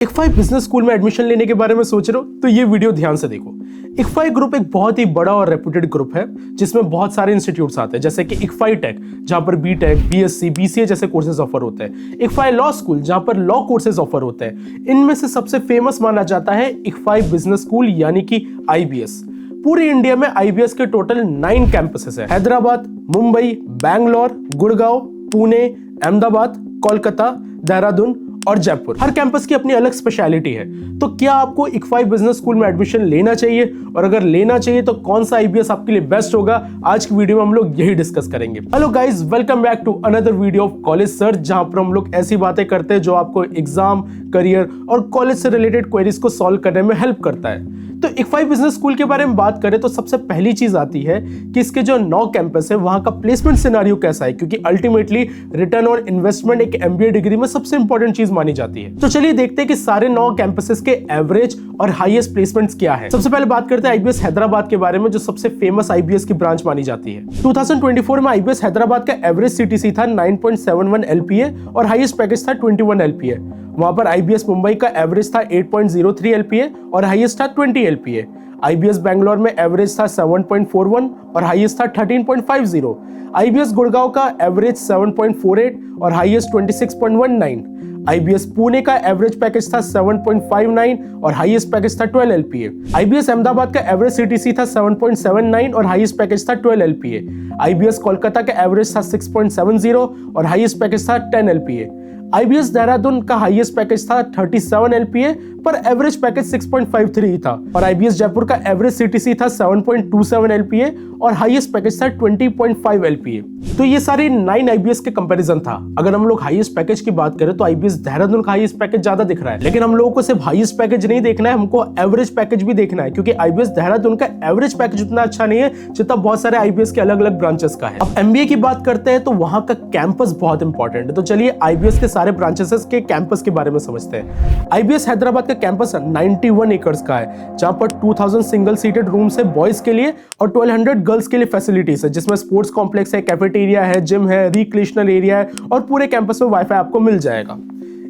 ICFAI business school में admission लेने के बारे में सोच रहे हो तो ये वीडियो ध्यान से देखो। इक्फाई ग्रुप एक बहुत ही बड़ा और रेप्यूटेड ग्रुप है जिसमें बहुत सारे इंस्टीट्यूट्स आते हैं, जैसे कि इक्फाई टेक जहां पर बीटेक, बीएससी, बीसीए जैसे कोर्सेज ऑफर होते हैं, इक्फाई लॉ स्कूल जहां पर लॉ कोर्सेज ऑफर होते हैं। इनमें से सबसे फेमस माना जाता है इक्फाई बिजनेस स्कूल यानी कि आईबीएस। पूरे इंडिया में आईबीएस के टोटल 9 कैंपसेस है। हैदराबाद, मुंबई, बैंगलोर, गुड़गांव, पुणे, अहमदाबाद, कोलकाता, देहरादून और जयपुर। हर कैंपस की अपनी अलग स्पेशलिटी है। तो क्या आपको इक्फाई बिजनेस स्कूल में एडमिशन लेना चाहिए, और अगर लेना चाहिए तो कौन सा आईबीएस आपके लिए बेस्ट होगा, आज की वीडियो में हम लोग यही डिस्कस करेंगे। Hello guys, welcome back to another video of college search, जहां पर हम लोग ऐसी बातें करते हैं जो आपको एग्जाम, करियर और कॉलेज से रिलेटेड क्वेरीज को सॉल्व करने में हेल्प करता है। तो इक्फाई बिजनेस स्कूल के बारे में बात करें तो सबसे पहली चीज आती है कि इसके जो 9 कैंपस है वहां का प्लेसमेंट सिनेरियो कैसा है, क्योंकि अल्टीमेटली रिटर्न ऑन इन्वेस्टमेंट एक एमबीए डिग्री में सबसे इंपॉर्टेंट चीज मानी जाती है। तो चलिए देखते हैं कि सारे 9 कैंपसेस के एवरेज और हाईएस्ट प्लेसमेंट्स क्या है। सबसे पहले बात करते हैं आईबीएस हैदराबाद के बारे में, जो सबसे फेमस आईबीएस की ब्रांच मानी जाती है। 2024 में आईबीएस हैदराबाद का एवरेज सीटीसी था 9.71 एलपीए और हाईएस्ट पैकेज था 21 एलपीए। वहां पर आईबीएस मुंबई का एवरेज था 8.03 एलपीए और हाईएस्ट था 20 एलपीए। आईबीएस बैंगलोर में एवरेज था 7.41 और हाईएस्ट था 13.50। आईबीएस गुड़गांव का एवरेज 7.48 और हाईएस्ट 26.19। आईबीएस पुणे का एवरेज पैकेज था 7.59 और हाईएस्ट पैकेज था 12 एलपीए। आईबीएस अहमदाबाद का एवरेज सीटीसी था 7.79 और हाईएस्ट पैकेज था 12 एलपीए। आईबीएस कोलकाता का एवरेज था 6.70 और हाईएस्ट पैकेज था 10 एलपीए। आईबीएस देहरादून का हाईएस्ट पैकेज था 37 एलपीए पर एवरेज पैकेज 6.53 था, और आईबीएस जयपुर का एवरेज सीटीसी था 7.27 एलपीए और हाईएस्ट पैकेज था 20.5 एलपीए। तो ये सारे 9 आईबीएस के कंपैरिजन था। अगर हम लोग हाईएस्ट पैकेज की बात करें तो आईबीएस देहरादून का हाईएस्ट पैकेज ज्यादा दिख रहा है, लेकिन हम लोगों को सिर्फ हाईएस्ट पैकेज नहीं देखना है, हमको एवरेज पैकेज भी देखना है, क्योंकि आईबीएस देहरादून का एवरेज पैकेज उतना अच्छा नहीं है जितना बहुत सारे आईबीएस के अलग अलग ब्रांचेस का है। अब एमबीए की बात करते हैं तो वहां का कैंपस बहुत इंपॉर्टेंट है। तो चलिए आईबीएस के सारे ब्रांचेस के कैंपस के बारे में समझते हैं। आईबीएस हैदराबाद का कैंपस 91 एकर्स का है, जहां पर 2000 सिंगल सीटेड रूम्स है बॉयज के लिए और 1200 गर्ल्स के लिए फैसिलिटीज है, जिसमें स्पोर्ट्स कॉम्प्लेक्स है, कैफेटेरिया है, जिम है, रिक्रिएशनल एरिया है और पूरे कैंपस में वाईफाई आपको मिल जाएगा।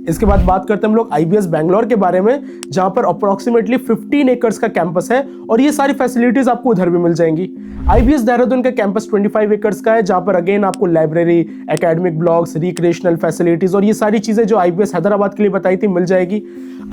इसके बाद बात करते हैं हम लोग आईबीएस बैंगलोर के बारे में, जहां पर अप्रोक्सीमेटली 15 एकर्स का कैंपस है और ये सारी फैसिलिटीज आपको उधर भी मिल जाएंगी। आईबीएस देहरादून का कैंपस 25 एकर्स का है, जहां पर अगेन आपको library, academic blocks, recreational facilities और ये सारी चीजें जो आईबीएस हैदराबाद के लिए बताई थी मिल जाएगी।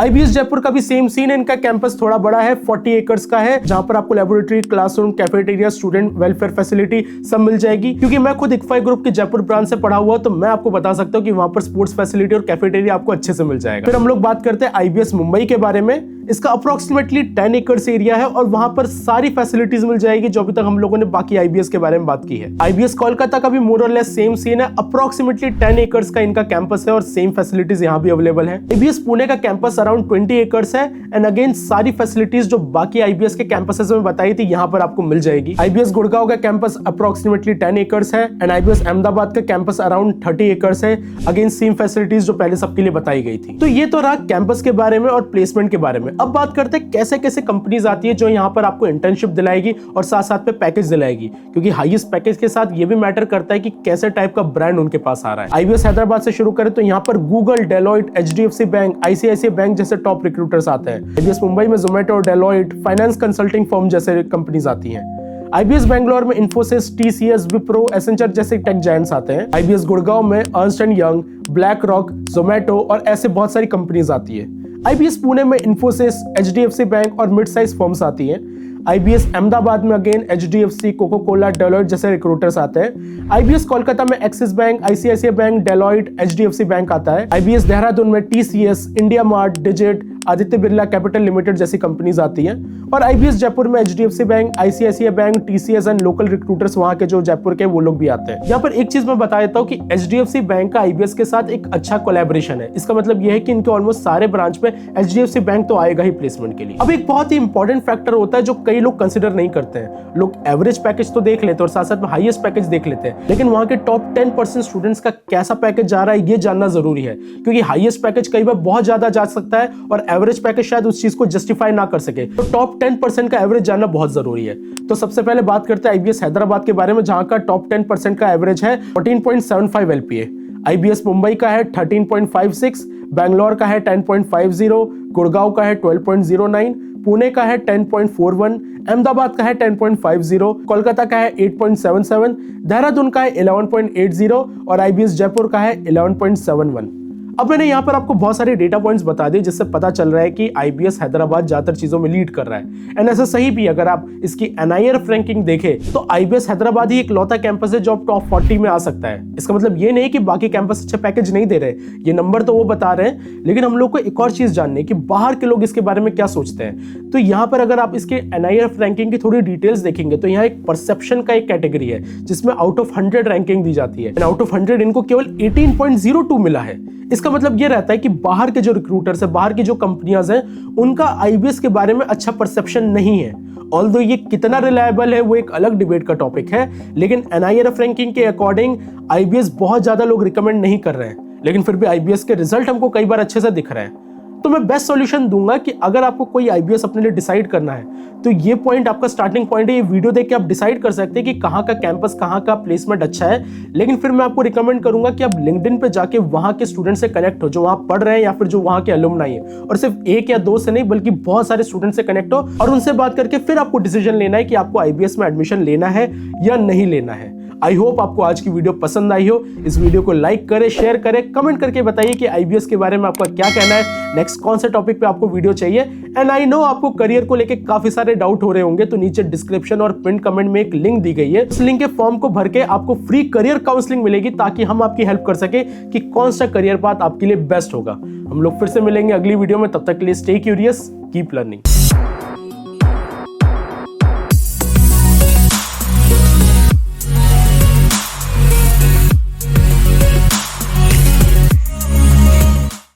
आईबीएस जयपुर का भी सेम सीन है, इनका कैंपस थोड़ा बड़ा है, 40 एकर्स का है, जहां पर आपको laboratory, classroom, cafeteria, student welfare facility सब मिल जाएगी। क्योंकि मैं खुद इक्फाई ग्रुप की जयपुर ब्रांच से पढ़ा हुआ, तो मैं आपको बता सकता हूं कि वहां पर स्पोर्ट्स फैसिलिटी और कैफेटेरिया आपको अच्छे से मिल जाएगा। फिर हम लोग बात करते हैं आईबीएस मुंबई के बारे में। इसका अप्रोक्सीमेटली 10 एकर्स एरिया है और वहां पर सारी फैसिलिटीज मिल जाएगी जो अभी तक हम लोगों ने बाकी आईबीएस के बारे में बात की है। आईबीएस कोलकाता का भी मोर और लेस सेम सीन है, अप्रोक्सीमेटली 10 एकर्स का इनका कैंपस है और सेम फैसिलिटीज यहां भी अवेलेबल है। आईबीएस पुणे का कैंपस अराउंड 20 एकर्स है एंड अगेन सारी फैसिलिटीज जो बाकी आईबीएस के कैंपसेस में बताई थी यहां पर आपको मिल जाएगी। आईबीएस गुड़गांव का कैंपस अप्रोक्सीमेटली 10 एकर्स है एंड आईबीएस अहमदाबाद का कैंपस अराउंड 30 एकर्स है, अगेन सेम फैसिलिटीज जो पहले सबके लिए बताई गई थी। तो ये तो रहा कैंपस के बारे में और प्लेसमेंट के बारे में। अब बात करते हैं कैसे कैसे कंपनीज आती है जो यहाँ पर आपको इंटर्नशिप दिलाएगी और साथ साथ में पैकेज दिलाएगी, क्योंकि हाईएस्ट पैकेज के साथ ये भी मैटर करता है कि कैसे टाइप का ब्रांड उनके पास आ रहा है। आईबीएस हैदराबाद से शुरू करें तो यहाँ पर Google, Deloitte, HDFC bank, ICICI bank जैसे टॉप रिक्रूटर्स आते हैं। आईबीएस मुंबई में Zomato, Deloitte, finance consulting firm जैसे कंपनीज आती हैं। आईबीएस बैंगलोर में इन्फोसिस, टीसीएस, विप्रो, एसेंचर जैसे टेक जायंट्स आते हैं। आईबीएस गुड़गांव में Ernst and young, black rock, Zomato और ऐसे बहुत सारी कंपनीज आती है। आईबीएस पुणे में इन्फोसिस, एचडीएफसी बैंक और मिड साइज फर्म्स आती हैं। आईबीएस अहमदाबाद में again HDFC, Coca Cola, Deloitte जैसे रिक्रूटर्स आते हैं। आईबीएस कोलकाता में Axis bank, ICICI bank, Deloitte, HDFC bank आता है। आईबीएस देहरादून में TCS, IndiaMART, Digit, Aditya Birla capital limited जैसी कंपनीज आती हैं। और आईबीएस जयपुर में HDFC bank, ICICI bank, TCS and local recruiters वहां के जो जयपुर के वो लोग भी आते हैं। यहाँ पर एक चीज मैं बता देता हूँ कि एचडीएफसी बैंक का आईबीएस के साथ एक अच्छा कोलैबोरेशन है। इसका मतलब यह है कि इनके ऑलमोस्ट सारे ब्रांच में एचडीएफसी बैंक तो आएगा ही प्लेसमेंट के लिए। अब एक बहुत ही इंपॉर्टेंट फैक्टर होता है जो कई लोग कंसिडर नहीं करते हैं। लोग एवरेज पैकेज तो देख लेते हैं और साथ साथ में हाईएस्ट पैकेज देख लेते हैं, लेकिन वहां के टॉप 10% स्टूडेंट्स का कैसा पैकेज जा रहा है ये जानना जरूरी है, क्योंकि हाईएस्ट पैकेज कई बार बहुत ज्यादा जा सकता है और एवरेज पैकेज शायद उस चीज को जस्टिफाई ना कर सके। तो टॉप 10% का एवरेज जानना बहुत जरूरी है। तो सबसे पहले बात करते हैं आईबीएस हैदराबाद के बारे में, जहां का टॉप 10% का एवरेज है 14.75 एलपीए। आईबीएस मुंबई का है 13.56, बैंगलोर का है 10.50, गुड़गांव का है 12.09, पुणे का है 10.41, अहमदाबाद का है 10.50, कोलकाता का है 8.77, देहरादून का है 11.80 और आईबीएस जयपुर का है 11.71। अब मैंने यहाँ पर आपको बहुत सारे डेटा पॉइंट्स बता दिए जिससे पता चल रहा है कि आईबीएस हैदराबाद ज्यादातर चीजों में लीड कर रहा है। एंड ऐसा सही भी, अगर आप इसकी एनआईआरएफ रैंकिंग देखें तो आईबीएस हैदराबाद ही इकलौता कैंपस है जो अब टॉप 40 में आ सकता है। इसका मतलब ये नहीं कि बाकी कैंपस अच्छे पैकेज नहीं दे रहे, ये नंबर तो वो बता रहे हैं, लेकिन हम लोग को एक और चीज जाननी है कि बाहर के लोग इसके बारे में क्या सोचते हैं। तो यहाँ पर अगर आप इसके एनआईआरएफ रैंकिंग की थोड़ी डिटेल्स देखेंगे तो यहाँ एक परसेप्शन का एक कैटेगरी है जिसमें आउट ऑफ 100 रैंकिंग दी जाती है। आउट ऑफ 100 इनको केवल 18.02 मिला है। इसका मतलब ये रहता है कि बाहर के जो रिक्रूटर्स है, बाहर की जो कंपनियां हैं, उनका आईबीएस के बारे में अच्छा परसेप्शन नहीं है। ऑल्दो ये कितना रिलायबल है वो एक अलग डिबेट का टॉपिक है, लेकिन एनआईआरएफ रैंकिंग के अकॉर्डिंग आईबीएस बहुत ज्यादा लोग रिकमेंड नहीं कर रहे हैं, लेकिन फिर भी आईबीएस के रिजल्ट हमको कई बार अच्छे से दिख रहे हैं। तो मैं बेस्ट सॉल्यूशन दूंगा कि अगर आपको कोई आईबीएस अपने लिए डिसाइड करना है तो ये पॉइंट आपका स्टार्टिंग पॉइंट है। ये वीडियो देख के आप डिसाइड कर सकते हैं कि कहाँ का कैंपस, कहाँ का प्लेसमेंट अच्छा है। लेकिन फिर मैं आपको रिकमेंड करूंगा कि आप लिंक्डइन पे जाके वहां के स्टूडेंट से कनेक्ट हो जो वहां पढ़ रहे हैं या फिर जो वहां के अलुमनाई है, और सिर्फ एक या दो से नहीं बल्कि बहुत सारे स्टूडेंट से कनेक्ट हो और उनसे बात करके फिर आपको डिसीजन लेना है कि आपको आईबीएस में एडमिशन लेना है या नहीं लेना है। आई होप आपको आज की वीडियो पसंद आई हो। इस वीडियो को लाइक करें, शेयर करें, कमेंट करके बताइए कि आईबीएस के बारे में आपका क्या कहना है, नेक्स्ट कौन से टॉपिक पे आपको वीडियो चाहिए। एंड आई नो आपको करियर को लेके काफी सारे डाउट हो रहे होंगे, तो नीचे डिस्क्रिप्शन और पिन कमेंट में एक लिंक दी गई है। उस लिंक के फॉर्म को भर के आपको फ्री करियर काउंसलिंग मिलेगी ताकि हम आपकी हेल्प कर सके कि कौन सा करियर पाथ आपके लिए बेस्ट होगा। हम लोग फिर से मिलेंगे अगली वीडियो में, तब तक के लिए स्टे क्यूरियस, कीप लर्निंग।